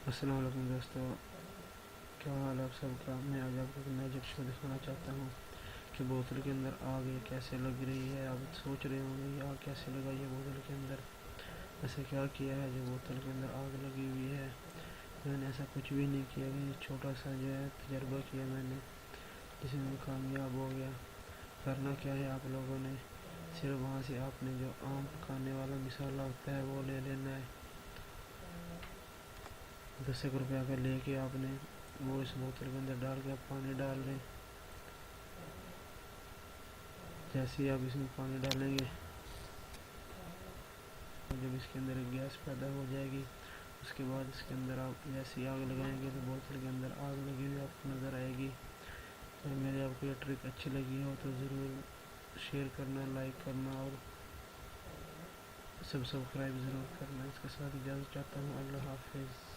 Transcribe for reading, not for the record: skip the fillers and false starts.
السلام علیکم دوستو، کیا حال ہے آپ سب کا؟ میں آج آپ کو ایک میجک شو دکھانا چاہتا ہوں کہ بوتل کے اندر آگ یہ کیسے لگ رہی ہے۔ آپ سوچ رہے ہوں گے یہ آگ کیسے لگا یہ بوتل کے اندر۔ ایسا کیا کیا ہے جو بوتل کے اندر آگ لگی ہوئی ہے؟ میں نے ایسا کچھ بھی نہیں کیا، یہ چھوٹا سا جو ہے تجربہ کیا میں نے، جس میں کامیاب ہو گیا۔ کرنا کیا ہے آپ لوگوں نے، صرف وہاں سے آپ نے جو آم پکانے والا مسالہ ہوتا ہے وہ لے لینا ہے۔ 10 روپے کا لے کے آپ نے وہ اس بوتل کے اندر ڈال کے پانی ڈال دیں۔ جیسے ہی آپ اس میں پانی ڈالیں گے، جب اس کے اندر ایک گیس پیدا ہو جائے گی، اس کے بعد اس کے اندر آپ جیسے ہی آگ لگائیں گے تو بوتل کے اندر آگ لگی ہوئی آپ کو نظر آئے گی۔ اگر میرے آپ کو یہ ٹرک اچھی لگی ہو تو ضرور شیئر کرنا، لائک کرنا اور سبسکرائب ضرور کرنا۔ اس کے ساتھ اجازت چاہتا ہوں، اللہ حافظ۔